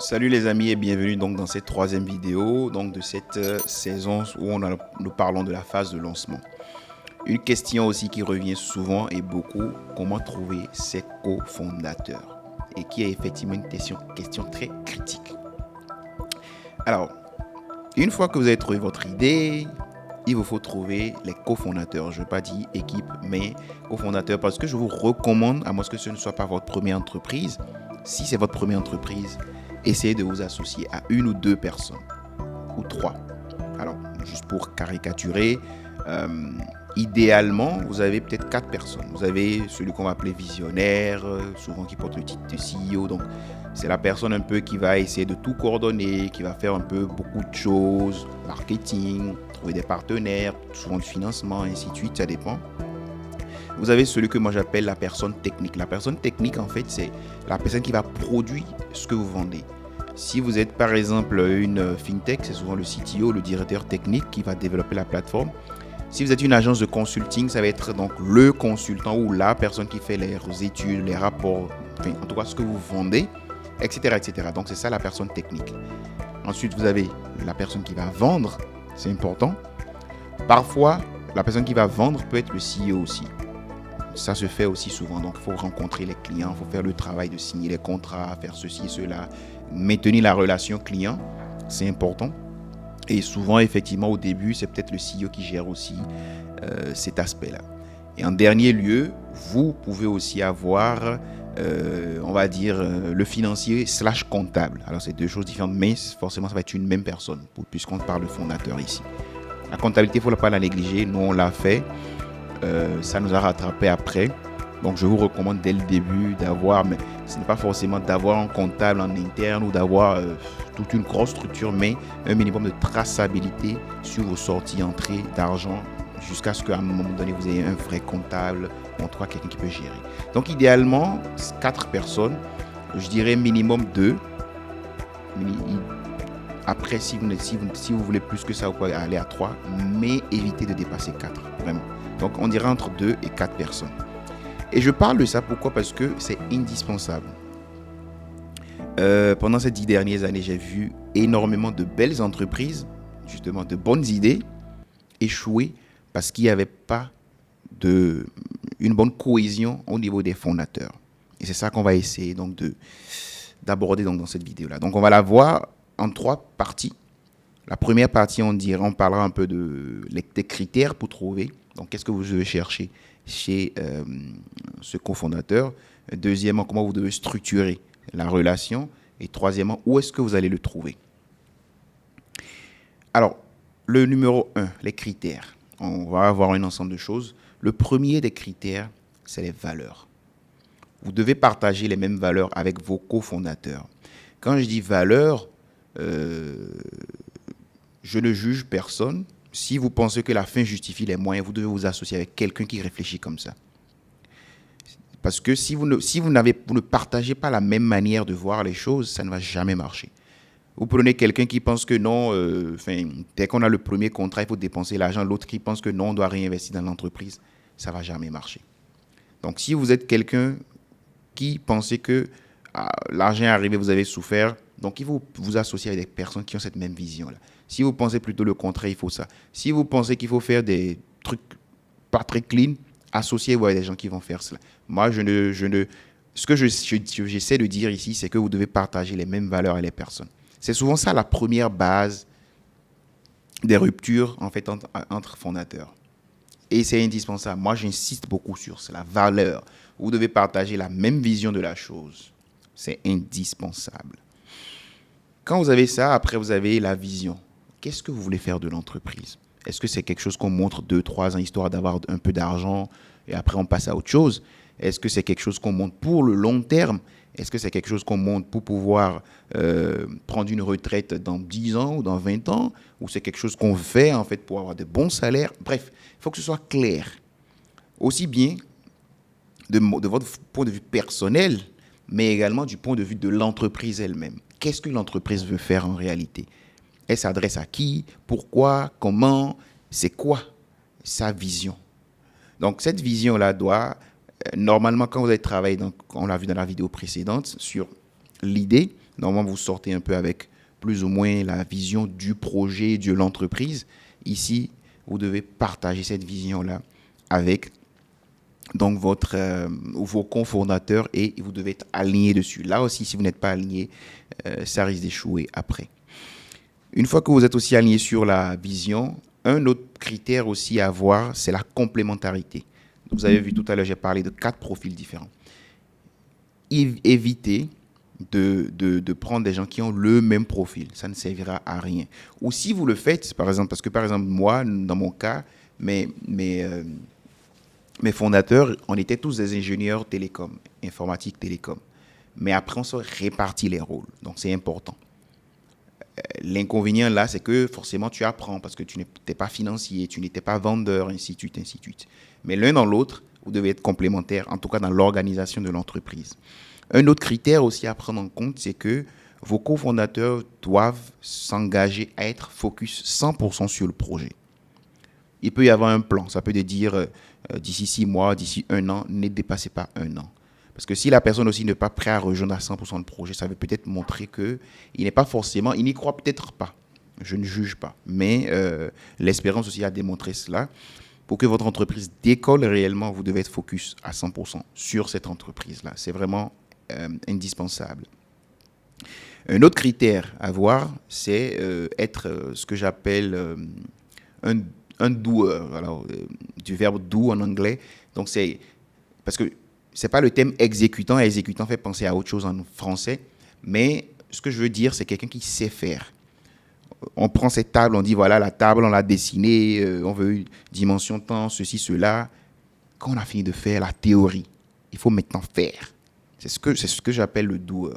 Salut les amis et bienvenue donc dans cette troisième vidéo donc de cette saison où nous parlons de la phase de lancement. Une question aussi qui revient souvent et beaucoup, comment trouver ses cofondateurs et qui est effectivement une question très critique. Alors, une fois que vous avez trouvé votre idée, il vous faut trouver les cofondateurs. Je ne veux pas dire équipe, mais cofondateurs parce que je vous recommande, à moins que ce ne soit pas votre première entreprise, si c'est votre première entreprise, essayez de vous associer à une ou deux personnes, ou trois. Alors, juste pour caricaturer, idéalement, vous avez peut-être quatre personnes. Vous avez celui qu'on va appeler visionnaire, souvent qui porte le titre de CEO. Donc, c'est la personne un peu qui va essayer de tout coordonner, qui va faire un peu beaucoup de choses, marketing, trouver des partenaires, souvent de financement, ainsi de suite, ça dépend. Vous avez celui que moi j'appelle la personne technique. La personne technique, en fait, c'est la personne qui va produire ce que vous vendez. Si vous êtes par exemple une fintech, c'est souvent le CTO, le directeur technique qui va développer la plateforme. Si vous êtes une agence de consulting, ça va être donc le consultant ou la personne qui fait les études, les rapports, enfin, en tout cas ce que vous vendez, etc., etc. Donc c'est ça la personne technique. Ensuite, vous avez la personne qui va vendre, c'est important. Parfois, la personne qui va vendre peut être le CEO aussi. Ça se fait aussi souvent. Donc, il faut rencontrer les clients, il faut faire le travail de signer les contrats, faire ceci, cela, maintenir la relation client. C'est important. Et souvent, effectivement, au début, c'est peut-être le CEO qui gère aussi cet aspect-là. Et en dernier lieu, vous pouvez aussi avoir, on va dire, le financier / comptable. Alors, c'est deux choses différentes, mais forcément, ça va être une même personne, puisqu'on parle de fondateur ici. La comptabilité, il ne faut pas la négliger. Nous, on l'a fait. Ça nous a rattrapé après. Donc, je vous recommande dès le début d'avoir, mais ce n'est pas forcément d'avoir un comptable en interne ou d'avoir toute une grosse structure, mais un minimum de traçabilité sur vos sorties, entrées d'argent, jusqu'à ce qu'à un moment donné, vous ayez un vrai comptable, en tout cas quelqu'un qui peut gérer. Donc, idéalement, 4 personnes, je dirais minimum 2. Après, si vous voulez plus que ça, vous pouvez aller à 3, mais évitez de dépasser 4, vraiment. Donc, on dirait entre 2 et 4 personnes. Et je parle de ça, pourquoi? Parce que c'est indispensable. Pendant ces 10 dernières années, j'ai vu énormément de belles entreprises, justement de bonnes idées, échouer parce qu'il n'y avait pas une bonne cohésion au niveau des fondateurs. Et c'est ça qu'on va essayer donc d'aborder donc dans cette vidéo-là. Donc, on va la voir en 3 parties. La première partie, on parlera un peu des critères pour trouver. Donc, qu'est-ce que vous devez chercher chez ce cofondateur. Deuxièmement, comment vous devez structurer la relation. Et troisièmement, où est-ce que vous allez le trouver. Alors, le numéro 1, les critères. On va avoir un ensemble de choses. Le premier des critères, c'est les valeurs. Vous devez partager les mêmes valeurs avec vos cofondateurs. Quand je dis valeurs, je ne juge personne. Si vous pensez que la fin justifie les moyens, vous devez vous associer avec quelqu'un qui réfléchit comme ça. Parce que si vous ne partagez pas la même manière de voir les choses, ça ne va jamais marcher. Vous prenez quelqu'un qui pense que non, dès qu'on a le premier contrat, il faut dépenser l'argent. L'autre qui pense que non, on doit réinvestir dans l'entreprise. Ça ne va jamais marcher. Donc, si vous êtes quelqu'un qui pense que l'argent est arrivé, vous avez souffert, donc il faut vous associer avec des personnes qui ont cette même vision-là. Si vous pensez plutôt le contraire, il faut ça. Si vous pensez qu'il faut faire des trucs pas très clean, associez-vous avec des gens qui vont faire cela. Moi, ce que j'essaie de dire ici, c'est que vous devez partager les mêmes valeurs avec les personnes. C'est souvent ça la première base des ruptures en fait, entre fondateurs. Et c'est indispensable. Moi, j'insiste beaucoup sur la valeur. Vous devez partager la même vision de la chose. C'est indispensable. Quand vous avez ça, après, vous avez la vision. Qu'est-ce que vous voulez faire de l'entreprise? Est-ce que c'est quelque chose qu'on montre 2-3 ans, histoire d'avoir un peu d'argent, et après on passe à autre chose? Est-ce que c'est quelque chose qu'on montre pour le long terme? Est-ce que c'est quelque chose qu'on montre pour pouvoir prendre une retraite dans 10 ans ou dans 20 ans? Ou c'est quelque chose qu'on fait en fait pour avoir de bons salaires? Bref, il faut que ce soit clair. Aussi bien de votre point de vue personnel, mais également du point de vue de l'entreprise elle-même. Qu'est-ce que l'entreprise veut faire en réalité? Elle s'adresse à qui? Pourquoi? Comment? C'est quoi sa vision? Donc, cette vision-là normalement, quand vous avez travaillé, on l'a vu dans la vidéo précédente, sur l'idée, Normalement, vous sortez un peu avec plus ou moins la vision du projet, de l'entreprise. Ici, vous devez partager cette vision-là avec donc vos cofondateurs et vous devez être aligné dessus. Là aussi, si vous n'êtes pas aligné, ça risque d'échouer après. Une fois que vous êtes aussi aligné sur la vision, un autre critère aussi à voir, c'est la complémentarité. Vous avez vu tout à l'heure, j'ai parlé de 4 profils différents. Évitez de prendre des gens qui ont le même profil. Ça ne servira à rien. Ou si vous le faites, par exemple, parce que par exemple, moi, dans mon cas, mes fondateurs, on était tous des ingénieurs télécom, informatique télécom. Mais après, on se répartit les rôles. Donc, c'est important. L'inconvénient là, c'est que forcément tu apprends parce que tu n'étais pas financier, tu n'étais pas vendeur, ainsi de suite, ainsi de suite. Mais l'un dans l'autre, vous devez être complémentaires, en tout cas dans l'organisation de l'entreprise. Un autre critère aussi à prendre en compte, c'est que vos cofondateurs doivent s'engager à être focus 100% sur le projet. Il peut y avoir un plan, ça peut dire d'ici 6 mois, d'ici 1 an, ne dépassez pas 1 an. Parce que si la personne aussi n'est pas prête à rejoindre à 100% le projet, ça veut peut-être montrer qu'il n'est pas forcément, il n'y croit peut-être pas. Je ne juge pas. Mais l'espérance aussi a démontré cela. Pour que votre entreprise décolle réellement, vous devez être focus à 100% sur cette entreprise-là. C'est vraiment indispensable. Un autre critère à voir, c'est être ce que j'appelle un doer. Alors, du verbe do en anglais. Donc, c'est parce que c'est pas le thème exécutant. Exécutant fait penser à autre chose en français. Mais ce que je veux dire, c'est quelqu'un qui sait faire. On prend cette table, on dit voilà la table, on l'a dessinée, on veut une dimension temps, ceci, cela. Quand on a fini de faire la théorie, il faut maintenant faire. C'est ce que j'appelle le doer.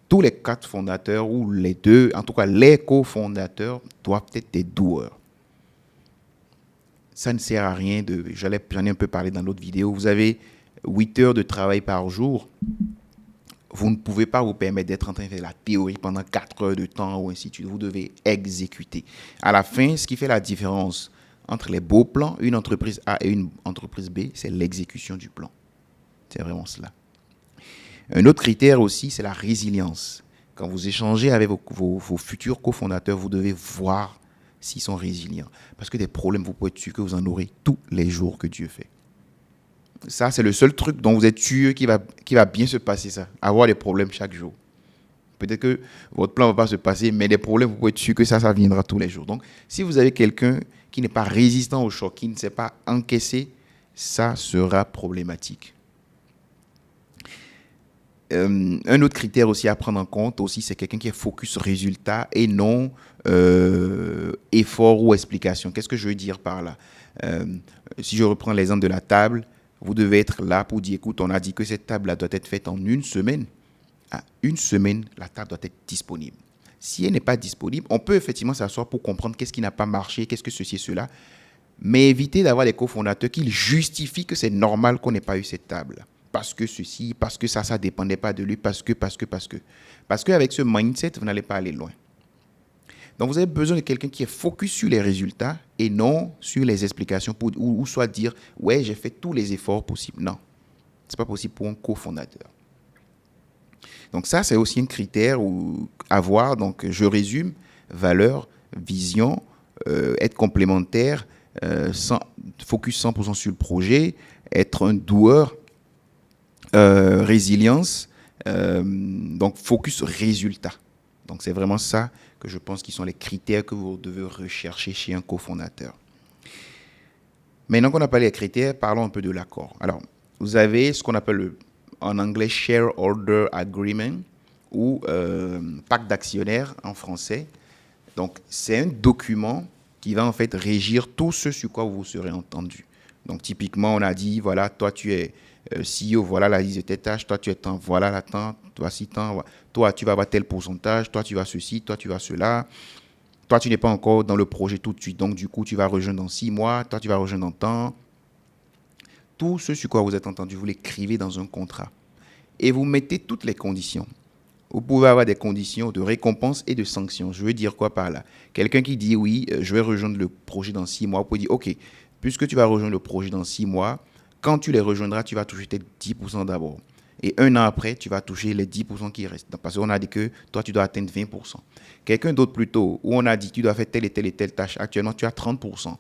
Tous les 4 fondateurs, ou les 2, en tout cas les cofondateurs, doivent être des doers. Ça ne sert à rien j'en ai un peu parlé dans l'autre vidéo. Vous avez 8 heures de travail par jour. Vous ne pouvez pas vous permettre d'être en train de faire la théorie pendant 4 heures de temps ou ainsi de suite. Vous devez exécuter. À la fin, ce qui fait la différence entre les beaux plans, une entreprise A et une entreprise B, c'est l'exécution du plan. C'est vraiment cela. Un autre critère aussi, c'est la résilience. Quand vous échangez avec vos futurs cofondateurs, vous devez voir s'ils sont résilients. Parce que des problèmes, vous pouvez être sûr que vous en aurez tous les jours que Dieu fait. Ça, c'est le seul truc dont vous êtes sûr qui va bien se passer, ça. Avoir des problèmes chaque jour. Peut-être que votre plan ne va pas se passer, mais des problèmes, vous pouvez être sûr que ça viendra tous les jours. Donc, si vous avez quelqu'un qui n'est pas résistant au choc, qui ne sait pas encaisser, ça sera problématique. Un autre critère aussi à prendre en compte aussi, c'est quelqu'un qui est focus résultat et non effort ou explication. Qu'est-ce que je veux dire par là? Si je reprends l'exemple de la table, vous devez être là pour dire, écoute, on a dit que cette table-là doit être faite en 1 semaine. À 1 semaine, la table doit être disponible. Si elle n'est pas disponible, on peut effectivement s'asseoir pour comprendre qu'est-ce qui n'a pas marché, qu'est-ce que ceci et cela, mais éviter d'avoir des cofondateurs qui justifient que c'est normal qu'on n'ait pas eu cette table. Parce que ceci, parce que ça ne dépendait pas de lui, parce que. Parce qu'avec ce mindset, vous n'allez pas aller loin. Donc, vous avez besoin de quelqu'un qui est focus sur les résultats et non sur les explications ou soit dire « ouais, j'ai fait tous les efforts possibles ». Non, ce n'est pas possible pour un cofondateur. Donc, ça, c'est aussi un critère à voir. Donc, je résume, valeur, vision, être complémentaire, focus 100% sur le projet, être un doueur, résilience, donc focus résultat. Donc, c'est vraiment ça que je pense qui sont les critères que vous devez rechercher chez un cofondateur. Maintenant qu'on a parlé des critères, parlons un peu de l'accord. Alors, vous avez ce qu'on appelle en anglais Shareholder Agreement ou pacte d'actionnaires en français. Donc, c'est un document qui va en fait régir tout ce sur quoi vous serez entendu. Donc, typiquement, on a dit, voilà, toi, tu es CEO, voilà la liste de tes tâches, toi, tu es tant, voilà la temps, voici tant, toi, tu vas avoir tel pourcentage, toi, tu vas ceci, toi, tu vas cela. Toi, tu n'es pas encore dans le projet tout de suite, donc du coup, tu vas rejoindre dans 6 mois, toi, tu vas rejoindre dans temps. Tout ce sur quoi vous êtes entendu, vous l'écrivez dans un contrat. Et vous mettez toutes les conditions. Vous pouvez avoir des conditions de récompense et de sanction. Je veux dire quoi par là? Quelqu'un qui dit oui, je vais rejoindre le projet dans 6 mois, vous pouvez dire ok, puisque tu vas rejoindre le projet dans 6 mois, quand tu les rejoindras, tu vas toucher peut-être 10% d'abord. Et un an après, tu vas toucher les 10% qui restent. Donc, parce qu'on a dit que toi, tu dois atteindre 20%. Quelqu'un d'autre plutôt, où on a dit que tu dois faire telle et telle tâche. Actuellement, tu as 30%.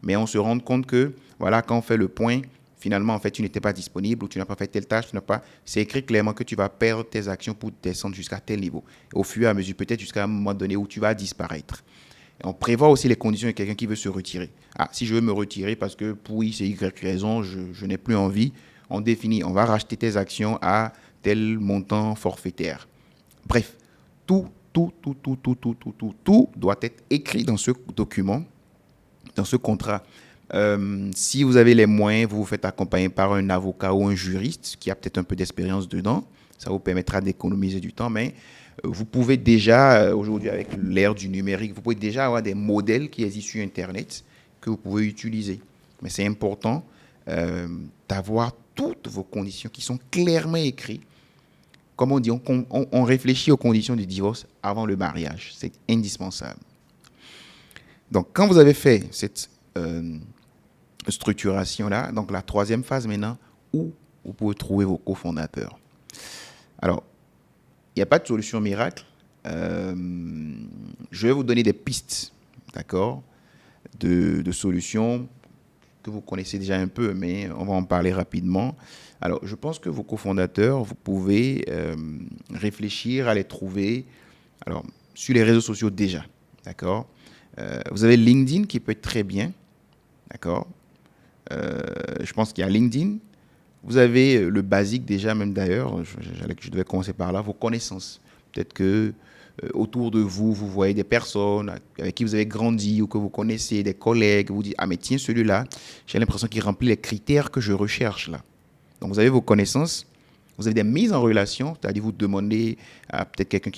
Mais on se rend compte que, voilà, quand on fait le point, finalement, en fait, tu n'étais pas disponible ou tu n'as pas fait telle tâche, tu n'as pas. C'est écrit clairement que tu vas perdre tes actions pour descendre jusqu'à tel niveau. Au fur et à mesure, peut-être jusqu'à un moment donné où tu vas disparaître. Et on prévoit aussi les conditions de quelqu'un qui veut se retirer. Ah, si je veux me retirer parce que pour X et Y raison, je n'ai plus envie, on définit, on va racheter tes actions à tel montant forfaitaire. Bref, tout doit être écrit dans ce document, dans ce contrat. Si vous avez les moyens, vous vous faites accompagner par un avocat ou un juriste qui a peut-être un peu d'expérience dedans. Ça vous permettra d'économiser du temps, mais vous pouvez déjà, aujourd'hui avec l'ère du numérique, vous pouvez déjà avoir des modèles qui existent sur Internet que vous pouvez utiliser. Mais c'est important d'avoir toutes vos conditions qui sont clairement écrites. Comme on dit, on réfléchit aux conditions du divorce avant le mariage. C'est indispensable. Donc, quand vous avez fait cette structuration-là, donc la troisième phase maintenant, où vous pouvez trouver vos cofondateurs. Alors, il n'y a pas de solution miracle. Je vais vous donner des pistes, d'accord, de solutions que vous connaissez déjà un peu, mais on va en parler rapidement. Alors, je pense que vos cofondateurs, vous pouvez réfléchir à les trouver alors, sur les réseaux sociaux déjà, d'accord. Vous avez LinkedIn qui peut être très bien, d'accord. Je pense qu'il y a LinkedIn. Vous avez le basique déjà, même d'ailleurs, je devais commencer par là, vos connaissances. Peut-être que autour de vous, vous voyez des personnes avec qui vous avez grandi ou que vous connaissez, des collègues, vous dites, ah mais tiens, celui-là, j'ai l'impression qu'il remplit les critères que je recherche là. Donc vous avez vos connaissances, vous avez des mises en relation, c'est-à-dire vous demandez à peut-être quelqu'un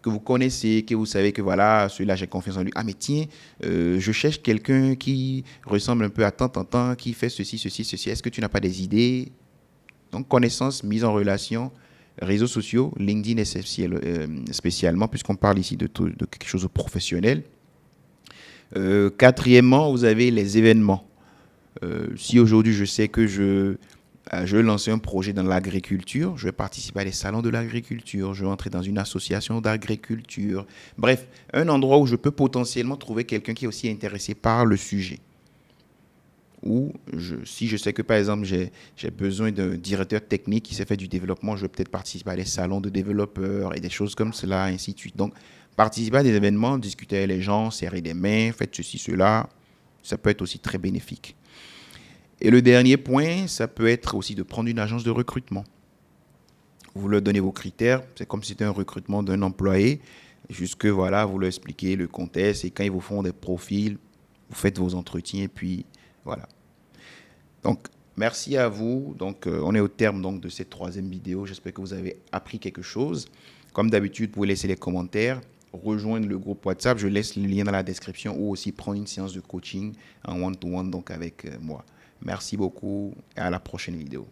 que vous connaissez, que vous savez que voilà, celui-là j'ai confiance en lui. Ah mais tiens, je cherche quelqu'un qui ressemble un peu à tant, qui fait ceci. Est-ce que tu n'as pas des idées? Donc connaissances, mise en relation, réseaux sociaux, LinkedIn spécialement, puisqu'on parle ici de quelque chose de professionnel. Quatrièmement, vous avez les événements. Si aujourd'hui je sais que je vais lancer un projet dans l'agriculture, je vais participer à des salons de l'agriculture, je vais entrer dans une association d'agriculture. Bref, un endroit où je peux potentiellement trouver quelqu'un qui est aussi intéressé par le sujet. Ou si je sais que par exemple j'ai besoin d'un directeur technique qui sait faire du développement, je vais peut-être participer à des salons de développeurs et des choses comme cela, ainsi de suite. Donc, participer à des événements, discuter avec les gens, serrer des mains, faites ceci, cela, ça peut être aussi très bénéfique. Et le dernier point, ça peut être aussi de prendre une agence de recrutement. Vous leur donnez vos critères, c'est comme si c'était un recrutement d'un employé, jusque voilà, vous leur expliquez le contexte et quand ils vous font des profils, vous faites vos entretiens et puis voilà. Donc, merci à vous. Donc, on est au terme donc, de cette troisième vidéo. J'espère que vous avez appris quelque chose. Comme d'habitude, vous pouvez laisser les commentaires, rejoindre le groupe WhatsApp. Je laisse le lien dans la description ou aussi prendre une séance de coaching en one-to-one donc avec moi. Merci beaucoup et à la prochaine vidéo.